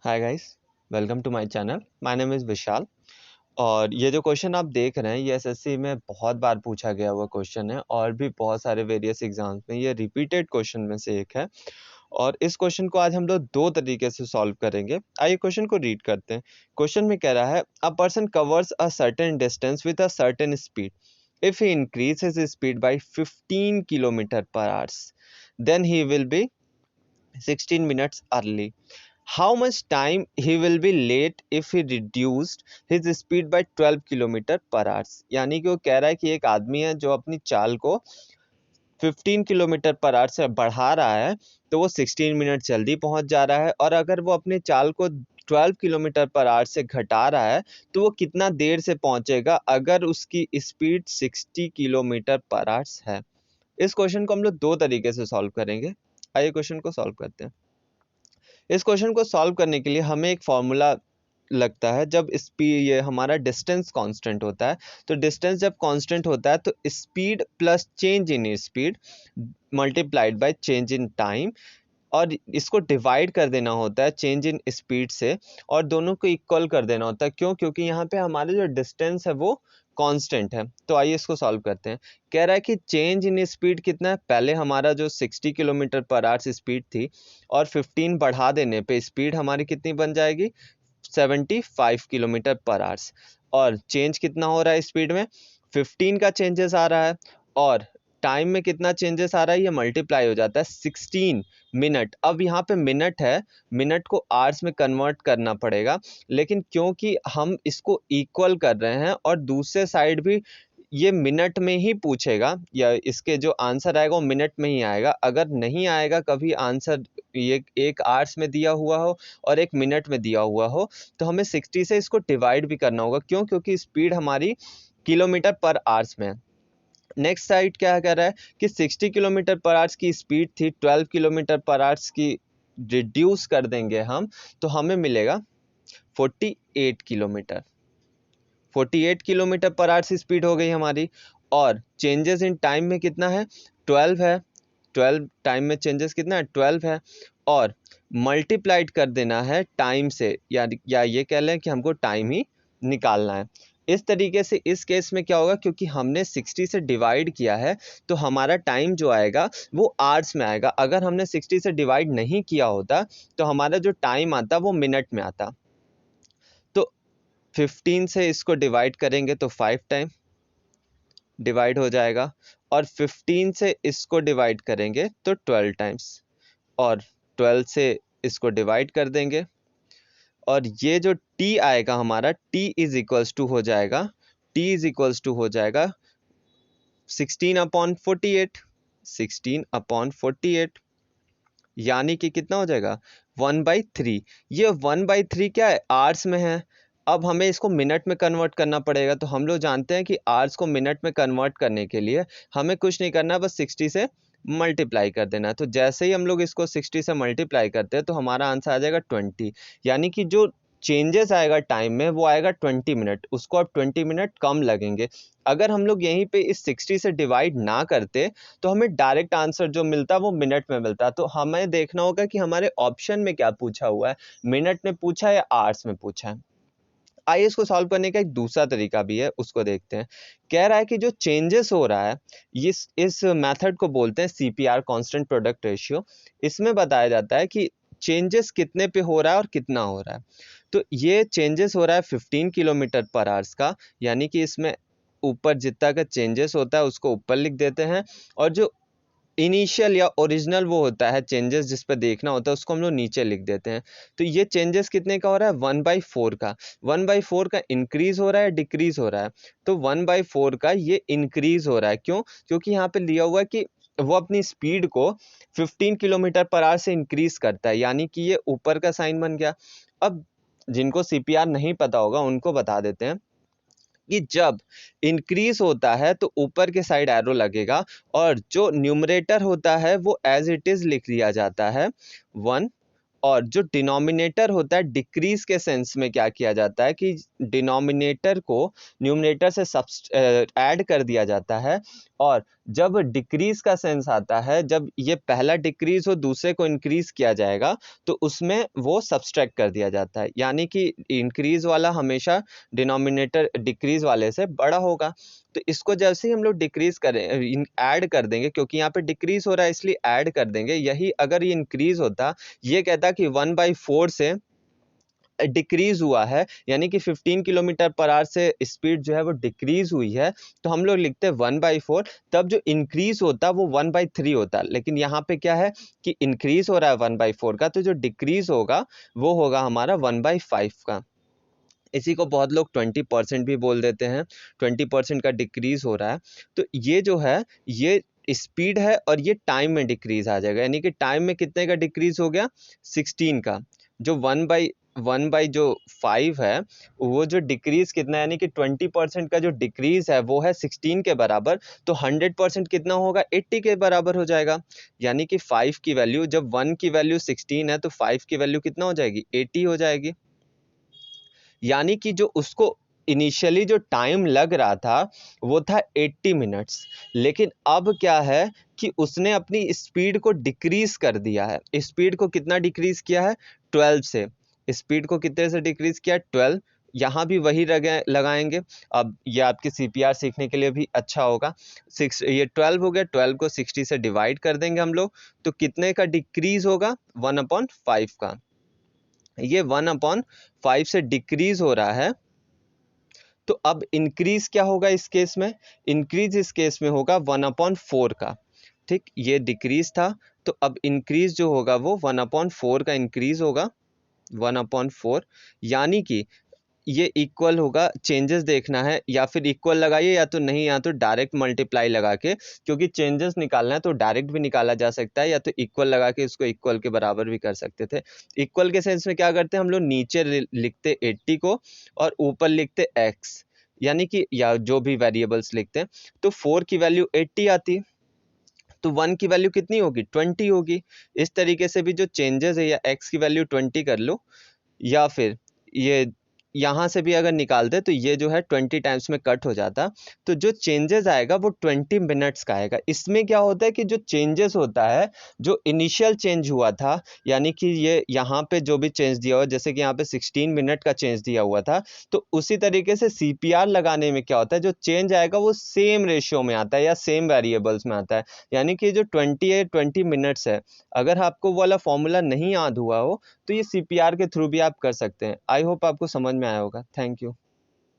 Hi guys, welcome to my channel. My name is Vishal. और ये जो क्वेश्चन आप देख रहे हैं ये एसएससी में बहुत बार पूछा गया हुआ क्वेश्चन है और भी बहुत सारे वेरियस एग्जाम्स में ये रिपीटेड क्वेश्चन में से एक है। और इस क्वेश्चन को आज हम लोग दो तरीके से सॉल्व करेंगे। आइए क्वेश्चन को रीड करते हैं। क्वेश्चन में कह रहा है a person covers a certain distance with a certain speed. If he increase his speed by 15 kilometre per hours then he will be 16 minutes early. How much time he will be late if he reduced his speed by 12 kilometre per hours. यानी कि वो कह रहा है कि एक आदमी है जो अपनी चाल को 15 किलोमीटर पर आवर से बढ़ा रहा है तो वो 16 मिनट जल्दी पहुंच जा रहा है, और अगर वो अपनी चाल को 12 किलोमीटर पर आवर से घटा रहा है तो वो कितना देर से पहुंचेगा अगर उसकी स्पीड 60 किलोमीटर पर आवर है। इस क्वेश्चन को हम लोग दो तरीके से सॉल्व करेंगे। आइए क्वेश्चन को सॉल्व करते हैं। इस क्वेश्चन को सॉल्व करने के लिए हमें एक फॉर्मूला लगता है। जब स्पीड ये हमारा डिस्टेंस कांस्टेंट होता है तो डिस्टेंस जब कांस्टेंट होता है तो speed plus change in speed multiplied by change in time, और इसको डिवाइड कर देना होता है चेंज इन स्पीड से और दोनों को इक्वल कर देना होता है। क्यों? क्योंकि यहाँ पे हमारा जो डिस्टेंस है वो कांस्टेंट है। तो आइए इसको सॉल्व करते हैं। कह रहा है कि चेंज इन स्पीड कितना है। पहले हमारा जो 60 किलोमीटर पर आवर स्पीड थी और 15 बढ़ा देने पे स्पीड हमारी कितनी बन जाएगी, 75 किलोमीटर पर आवर्स। और चेंज कितना हो रहा है स्पीड में, 15 का चेंजेस आ रहा है, और टाइम में कितना चेंजेस आ रहा है, ये मल्टीप्लाई हो जाता है 16 मिनट। अब यहाँ पे मिनट है, मिनट को आवर्स में कन्वर्ट करना पड़ेगा, लेकिन क्योंकि हम इसको इक्वल कर रहे हैं और दूसरे साइड भी ये मिनट में ही पूछेगा, या इसके जो आंसर आएगा वो मिनट में ही आएगा। अगर नहीं आएगा कभी आंसर ये एक आवर्स में दिया हुआ हो और एक मिनट में दिया हुआ हो तो हमें 60 से इसको डिवाइड भी करना होगा। क्यों? क्योंकि स्पीड हमारी किलोमीटर पर आवर्स में है। नेक्स्ट साइड क्या कह रहा है कि 60 किलोमीटर पर आवर्स की स्पीड थी, 12 किलोमीटर पर आवर्स की रिड्यूस कर देंगे हम तो हमें मिलेगा 48 kilometre. 48 kilometre per hour speed हो गई हमारी, और चेंजेस इन टाइम में कितना है, 12 है। 12 टाइम में चेंजेस कितना है, 12 है, और मल्टीप्लाइड कर देना है टाइम से, या ये कह लें कि हमको टाइम ही निकालना है। इस तरीके से इस केस में क्या होगा, क्योंकि हमने 60 से डिवाइड किया है तो हमारा टाइम जो आएगा वो आवर्स में आएगा। अगर हमने 60 से डिवाइड नहीं किया होता तो हमारा जो टाइम आता वो मिनट में आता। तो 15 से इसको डिवाइड करेंगे तो 5 टाइम डिवाइड हो जाएगा, और 15 से इसको डिवाइड करेंगे तो 12 टाइम्स, और 12 से इसको डिवाइड कर देंगे, और ये जो t आएगा हमारा t इज इक्वल्स टू हो जाएगा, t इज इक्वल्स टू हो जाएगा 16/48। 16/48 यानी कि कितना हो जाएगा, 1/3। ये 1/3 क्या है, आवर्स में है। अब हमें इसको मिनट में कन्वर्ट करना पड़ेगा। तो हम लोग जानते हैं कि आवर्स को मिनट में कन्वर्ट करने के लिए हमें कुछ नहीं करना, बस 60 से मल्टीप्लाई कर देना। तो जैसे ही हम लोग इसको 60 से मल्टीप्लाई करते हैं तो हमारा आंसर आ जाएगा 20। यानी कि जो चेंजेस आएगा टाइम में वो आएगा 20 मिनट, उसको अब 20 मिनट कम लगेंगे। अगर हम लोग यहीं पे इस 60 से डिवाइड ना करते तो हमें डायरेक्ट आंसर जो मिलता वो मिनट में मिलता। तो हमें देखना होगा कि हमारे ऑप्शन में क्या पूछा हुआ है, मिनट में पूछा है या आवर्स में पूछा है। आइए इसको सॉल्व करने का एक दूसरा तरीका भी है, उसको देखते हैं। कह रहा है कि जो चेंजेस हो रहा है इस मेथड को बोलते हैं सीपीआर, कांस्टेंट प्रोडक्ट रेशियो। इसमें बताया जाता है कि चेंजेस कितने पे हो रहा है और कितना हो रहा है। तो ये चेंजेस हो रहा है 15 किलोमीटर पर आवर्स का, यानी कि इसमें ऊपर जितना का चेंजेस होता है उसको ऊपर लिख देते हैं, और जो इनिशियल या ओरिजिनल वो होता है चेंजेस जिस पे देखना होता है उसको हम लोग नीचे लिख देते हैं। तो ये चेंजेस कितने का हो रहा है, 1/4 का। 1/4 का इंक्रीज हो रहा है, डिक्रीज हो रहा है। तो 1/4 का ये इंक्रीज हो रहा है। क्यों? क्योंकि यहाँ पे लिया हुआ है कि वो अपनी स्पीड को 15 किलोमीटर पर आवर से इंक्रीज करता है, यानी कि ये ऊपर का साइन बन गया। अब जिनको सीपीआर नहीं पता होगा उनको बता देते हैं कि जब इंक्रीज होता है तो ऊपर के साइड एरो लगेगा, और जो न्यूमरेटर होता है वो एज इट इज लिख लिया जाता है 1, और जो डिनोमिनेटर होता है डिक्रीज के सेंस में क्या किया जाता है कि डिनोमिनेटर को न्यूमरेटर से ऐड कर दिया जाता है, और जब डिक्रीज का सेंस आता है, जब ये पहला डिक्रीज हो दूसरे को इंक्रीज किया जाएगा तो उसमें वो सब्सट्रैक्ट कर दिया जाता है, यानी कि इंक्रीज वाला हमेशा डिनोमिनेटर डिक्रीज वाले से बड़ा होगा। तो इसको जैसे ही हम लोग डिक्रीज करें ऐड कर देंगे, क्योंकि यहाँ पे डिक्रीज हो रहा है इसलिए ऐड कर देंगे। यही अगर ये इंक्रीज होता, ये कहता कि 1/4 से डिक्रीज हुआ है, यानी कि 15 किलोमीटर पर आवर से स्पीड जो है वो डिक्रीज हुई है, तो हम लोग लिखते हैं 1/4। तब जो इंक्रीज होता वो 1/3 होता, लेकिन यहाँ पे क्या है कि इंक्रीज हो रहा है 1/4 का, तो जो डिक्रीज होगा वो होगा हमारा 1/5 का। इसी को बहुत लोग 20% भी बोल देते हैं, 20% का डिक्रीज हो रहा है। तो ये जो है ये स्पीड है और ये टाइम में डिक्रीज आ जाएगा, यानी कि टाइम में कितने का डिक्रीज हो गया, 16 का। जो 1/5 है वो जो डिक्रीज कितना, यानी कि 20% का जो डिक्रीज है वो है 16 के बराबर, तो 100% कितना होगा, 80 के बराबर हो जाएगा। यानी कि 5 की वैल्यू, जब 1 की वैल्यू 16 है तो 5 की वैल्यू कितना हो जाएगी, 80 हो जाएगी। यानी कि जो उसको इनिशियली जो टाइम लग रहा था वो था 80 मिनट्स, लेकिन अब क्या है कि उसने अपनी स्पीड को डिक्रीज कर दिया है। स्पीड को कितना डिक्रीज किया है, 12 से। स्पीड को कितने से डिक्रीज किया, 12। यहाँ भी वही लगाएंगे। अब ये आपके सीपीआर सीखने के लिए भी अच्छा होगा। ये 12 हो गया, 12 को 60 से डिवाइड कर देंगे हम लोग, तो कितने का डिक्रीज होगा, 1/5 का। ये 1/5 से डिक्रीज हो रहा है, तो अब इंक्रीज क्या होगा इस केस में, इंक्रीज इस केस में होगा 1/4 का। ठीक, ये डिक्रीज था, तो अब इंक्रीज जो होगा वो 1/4 का इंक्रीज होगा, 1/4। यानी कि ये इक्वल होगा, चेंजेस देखना है या फिर इक्वल लगाइए या तो नहीं, या तो डायरेक्ट मल्टीप्लाई लगा के, क्योंकि चेंजेस निकालना है तो डायरेक्ट भी निकाला जा सकता है, या तो इक्वल लगा के इसको इक्वल के बराबर भी कर सकते थे। इक्वल के सेंस में क्या करते हैं हम लोग, नीचे लिखते 80 को और ऊपर लिखते x, यानी कि या जो भी वेरिएबल्स लिखते हैं। तो 4 की वैल्यू 80 आती, तो 1 की वैल्यू कितनी होगी, 20 होगी। इस तरीके से भी जो चेंजेस है, या x की वैल्यू 20 कर लो, या फिर ये यहाँ से भी अगर निकालते तो ये जो है 20 टाइम्स में कट हो जाता, तो जो चेंजेस आएगा वो 20 मिनट्स का आएगा। इसमें क्या होता है कि जो चेंजेस होता है, जो इनिशियल चेंज हुआ था, यानी कि ये यहाँ पे जो भी चेंज दिया हुआ, जैसे कि यहाँ पे 16 मिनट का चेंज दिया हुआ था, तो उसी तरीके से सीपीआर लगाने में क्या होता है, जो चेंज आएगा वो सेम रेशियो में आता है या सेम वेरिएबल्स में आता है। यानी कि जो 20 मिनट्स है, अगर आपको वो वाला फॉर्मूला नहीं याद हुआ हो तो ये सीपीआर के थ्रू भी आप कर सकते हैं। आई होप आपको समझ में आया होगा। Thank you.